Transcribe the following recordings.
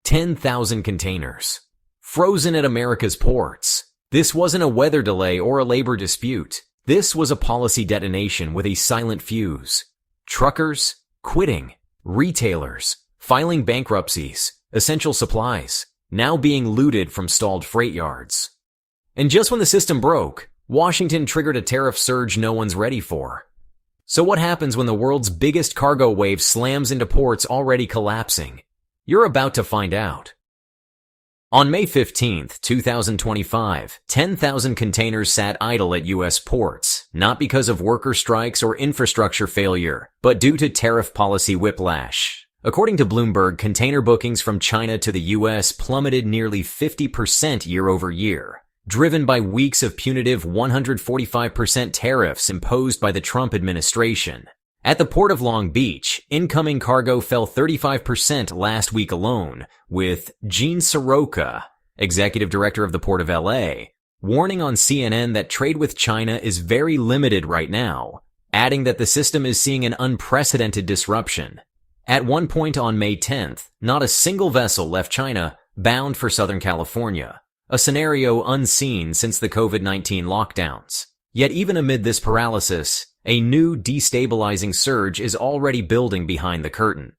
10,000 containers. Frozen at America's ports. This wasn't a weather delay or a labor dispute. This was a policy detonation with a silent fuse. Truckers quitting. Retailers filing bankruptcies. Essential supplies now being looted from stalled freight yards. And just when the system broke, Washington triggered a tariff surge no one's ready for. So what happens when the world's biggest cargo wave slams into ports already collapsing? You're about to find out. On May 15, 2025, 10,000 containers sat idle at U.S. ports, not because of worker strikes or infrastructure failure, but due to tariff policy whiplash. According to Bloomberg, container bookings from China to the U.S. plummeted nearly 50% year over year, driven by weeks of punitive 145% tariffs imposed by the Trump administration. At the Port of Long Beach, incoming cargo fell 35% last week alone, with Gene Soroka, executive director of the Port of L.A., warning on CNN that trade with China is very limited right now, adding that the system is seeing an unprecedented disruption. At one point on May 10th, not a single vessel left China bound for Southern California, a scenario unseen since the COVID-19 lockdowns. Yet even amid this paralysis, a new destabilizing surge is already building behind the curtain.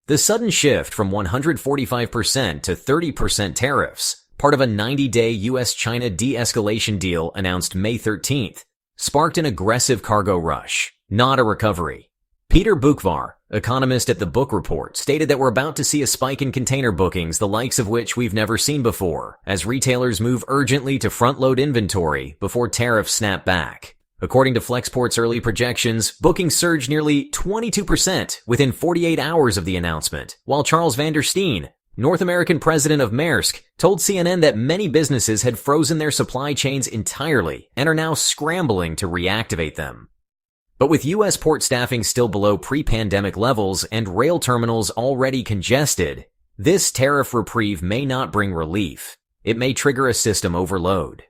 The sudden shift from 145% to 30% tariffs, part of a 90-day U.S.-China de-escalation deal announced May 13th, sparked an aggressive cargo rush, not a recovery. Peter Bukvar, economist at the Book Report, stated that we're about to see a spike in container bookings, the likes of which we've never seen before, as retailers move urgently to front-load inventory before tariffs snap back. According to Flexport's early projections, bookings surged nearly 22% within 48 hours of the announcement, while Charles van der Steen, North American president of Maersk, told CNN that many businesses had frozen their supply chains entirely and are now scrambling to reactivate them. But with U.S. port staffing still below pre-pandemic levels and rail terminals already congested, this tariff reprieve may not bring relief. It may trigger a system overload.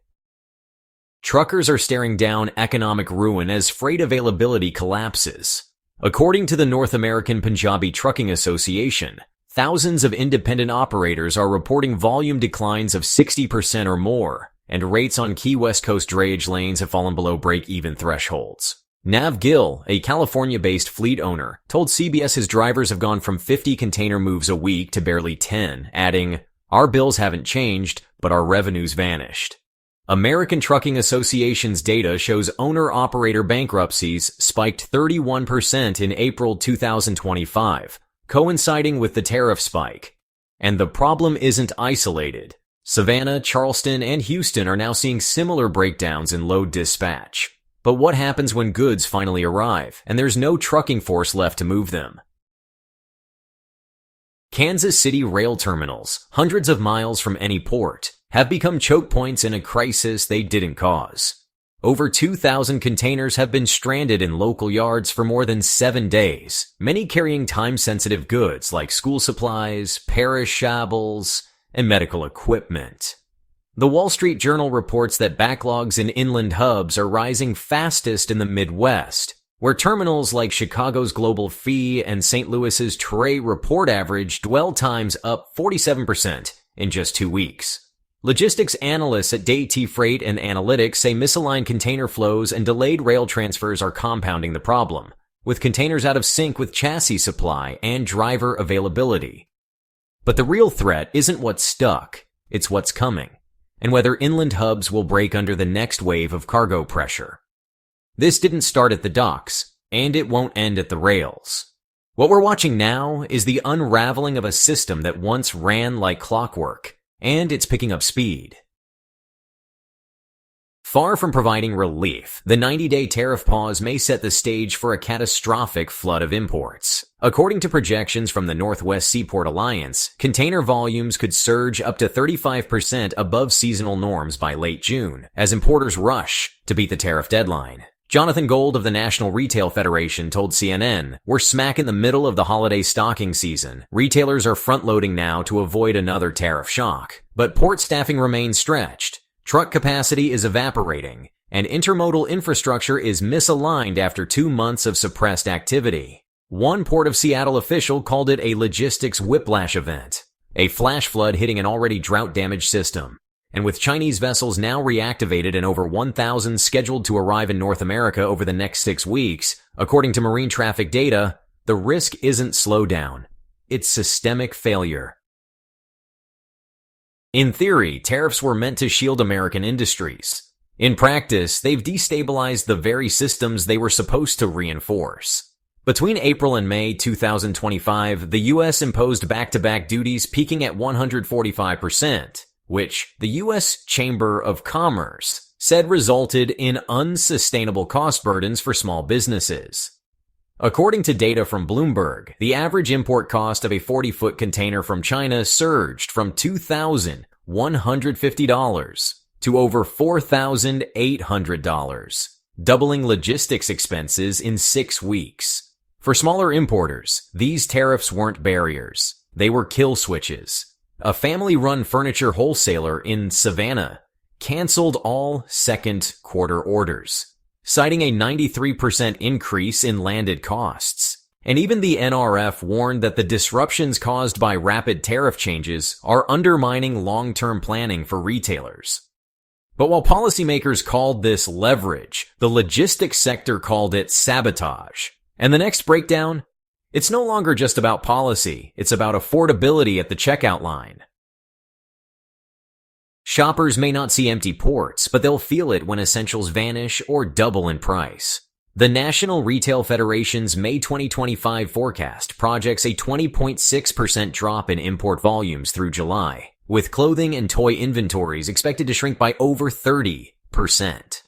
Truckers are staring down economic ruin as freight availability collapses. According to the North American Punjabi Trucking Association, thousands of independent operators are reporting volume declines of 60% or more, and rates on key West Coast drayage lanes have fallen below break-even thresholds. Nav Gill, a California-based fleet owner, told CBS his drivers have gone from 50 container moves a week to barely 10, adding, "Our bills haven't changed, but our revenues vanished." American Trucking Association's data shows owner-operator bankruptcies spiked 31% in April 2025, coinciding with the tariff spike. And the problem isn't isolated. Savannah, Charleston, and Houston are now seeing similar breakdowns in load dispatch. But what happens when goods finally arrive, and there's no trucking force left to move them? Kansas City rail terminals, hundreds of miles from any port, have become choke points in a crisis they didn't cause. Over 2,000 containers have been stranded in local yards for more than 7 days, many carrying time-sensitive goods like school supplies, perishables, and medical equipment. The Wall Street Journal reports that backlogs in inland hubs are rising fastest in the Midwest, where terminals like Chicago's Global Fee and St. Louis's Trey report average dwell times up 47% in just 2 weeks. Logistics analysts at DAT Freight and Analytics say misaligned container flows and delayed rail transfers are compounding the problem, with containers out of sync with chassis supply and driver availability. But the real threat isn't what's stuck, it's what's coming, and whether inland hubs will break under the next wave of cargo pressure. This didn't start at the docks, and it won't end at the rails. What we're watching now is the unraveling of a system that once ran like clockwork, and it's picking up speed. Far from providing relief, the 90-day tariff pause may set the stage for a catastrophic flood of imports. According to projections from the Northwest Seaport Alliance, container volumes could surge up to 35% above seasonal norms by late June, as importers rush to beat the tariff deadline. Jonathan Gold of the National Retail Federation told CNN, "We're smack in the middle of the holiday stocking season. Retailers are front-loading now to avoid another tariff shock. But port staffing remains stretched. Truck capacity is evaporating, and intermodal infrastructure is misaligned after 2 months of suppressed activity." One Port of Seattle official called it a logistics whiplash event. a flash flood hitting an already drought-damaged system. And with Chinese vessels now reactivated and over 1,000 scheduled to arrive in North America over the next 6 weeks, according to marine traffic data, the risk isn't slowdown. It's systemic failure. In theory, tariffs were meant to shield American industries. In practice, they've destabilized the very systems they were supposed to reinforce. Between April and May 2025, the U.S. imposed back-to-back duties peaking at 145%, which the U.S. Chamber of Commerce said resulted in unsustainable cost burdens for small businesses. According to data from Bloomberg, the average import cost of a 40-foot container from China surged from $2,150 to over $4,800, doubling logistics expenses in 6 weeks. For smaller importers, these tariffs weren't barriers. They were kill switches. A family-run furniture wholesaler in Savannah canceled all second quarter orders, citing a 93% increase in landed costs. And even the NRF warned that the disruptions caused by rapid tariff changes are undermining long-term planning for retailers. But while policymakers called this leverage, the logistics sector called it sabotage. And the next breakdown? It's no longer just about policy, it's about affordability at the checkout line. Shoppers may not see empty ports, but they'll feel it when essentials vanish or double in price. The National Retail Federation's May 2025 forecast projects a 20.6% drop in import volumes through July, with clothing and toy inventories expected to shrink by over 30%.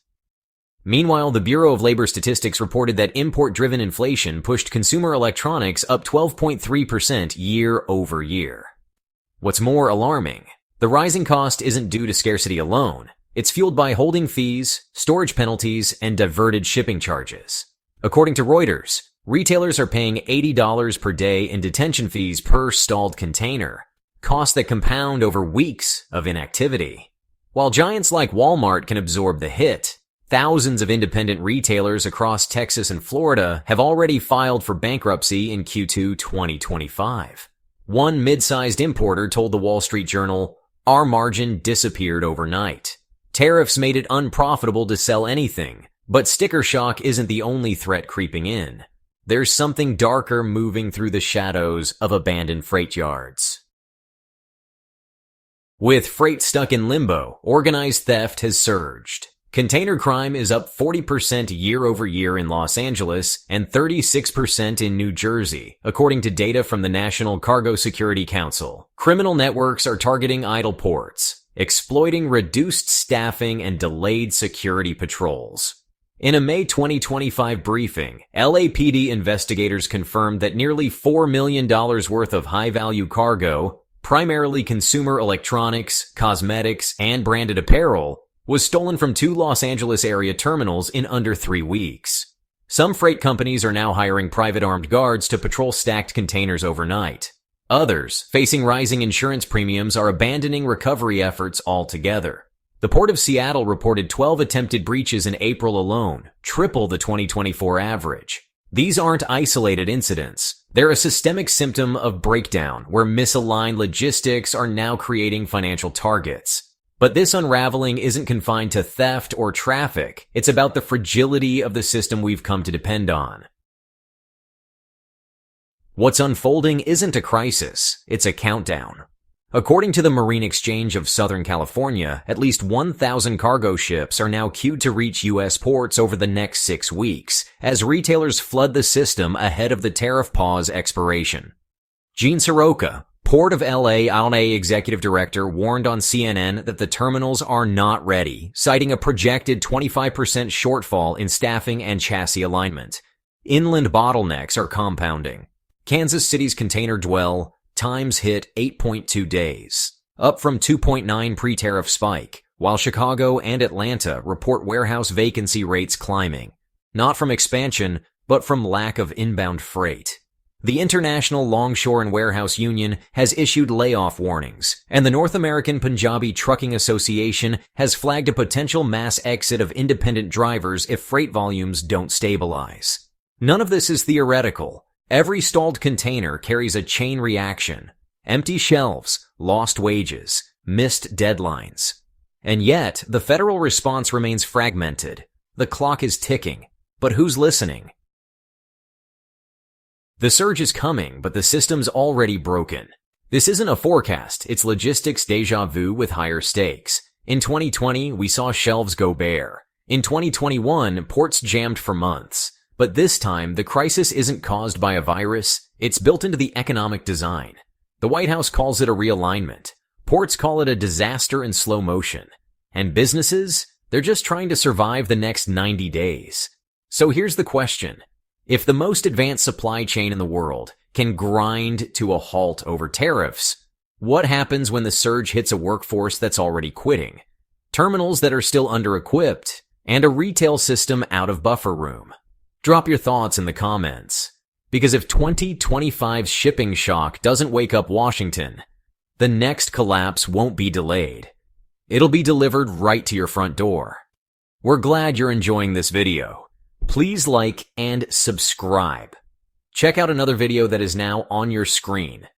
Meanwhile, the Bureau of Labor Statistics reported that import-driven inflation pushed consumer electronics up 12.3% year over year. What's more alarming, the rising cost isn't due to scarcity alone. It's fueled by holding fees, storage penalties, and diverted shipping charges. According to Reuters, retailers are paying $80 per day in detention fees per stalled container, costs that compound over weeks of inactivity. While giants like Walmart can absorb the hit, thousands of independent retailers across Texas and Florida have already filed for bankruptcy in Q2 2025. One mid-sized importer told the Wall Street Journal, "Our margin disappeared overnight. Tariffs made it unprofitable to sell anything, but sticker shock isn't the only threat creeping in. There's something darker moving through the shadows of abandoned freight yards." With freight stuck in limbo, organized theft has surged. Container crime is up 40% year over year in Los Angeles and 36% in New Jersey, according to data from the National Cargo Security Council. Criminal networks are targeting idle ports, exploiting reduced staffing and delayed security patrols. In a May 2025 briefing, LAPD investigators confirmed that nearly $4 million worth of high-value cargo, primarily consumer electronics, cosmetics, and branded apparel, was stolen from 2 Los Angeles area terminals in under 3 weeks. Some freight companies are now hiring private armed guards to patrol stacked containers overnight. Others, facing rising insurance premiums, are abandoning recovery efforts altogether. The Port of Seattle reported 12 attempted breaches in April alone, triple the 2024 average. These aren't isolated incidents. They're a systemic symptom of breakdown, where misaligned logistics are now creating financial targets. But this unraveling isn't confined to theft or traffic. It's about the fragility of the system we've come to depend on. What's unfolding isn't a crisis, it's a countdown. According to the Marine Exchange of Southern California, at least 1,000 cargo ships are now queued to reach U.S. ports over the next 6 weeks, as retailers flood the system ahead of the tariff pause expiration. Gene Soroka, Port of LA executive director, warned on CNN that the terminals are not ready, citing a projected 25% shortfall in staffing and chassis alignment. Inland bottlenecks are compounding. Kansas City's container dwell times hit 8.2 days, up from 2.9 pre-tariff spike, while Chicago and Atlanta report warehouse vacancy rates climbing, not from expansion, but from lack of inbound freight. The International Longshore and Warehouse Union has issued layoff warnings, and the North American Punjabi Trucking Association has flagged a potential mass exit of independent drivers if freight volumes don't stabilize. None of this is theoretical. Every stalled container carries a chain reaction. Empty shelves, lost wages, missed deadlines. And yet, the federal response remains fragmented. The clock is ticking, but who's listening? The surge is coming, but the system's already broken. This isn't a forecast, it's logistics déjà vu with higher stakes. In 2020, we saw shelves go bare. In 2021, ports jammed for months. But this time, the crisis isn't caused by a virus, it's built into the economic design. The White House calls it a realignment. Ports call it a disaster in slow motion. And businesses? They're just trying to survive the next 90 days. So here's the question. If the most advanced supply chain in the world can grind to a halt over tariffs, what happens when the surge hits a workforce that's already quitting? Terminals that are still under-equipped, and a retail system out of buffer room? Drop your thoughts in the comments. Because if 2025's shipping shock doesn't wake up Washington, the next collapse won't be delayed. It'll be delivered right to your front door. We're glad you're enjoying this video. Please like and subscribe. Check out another video that is now on your screen.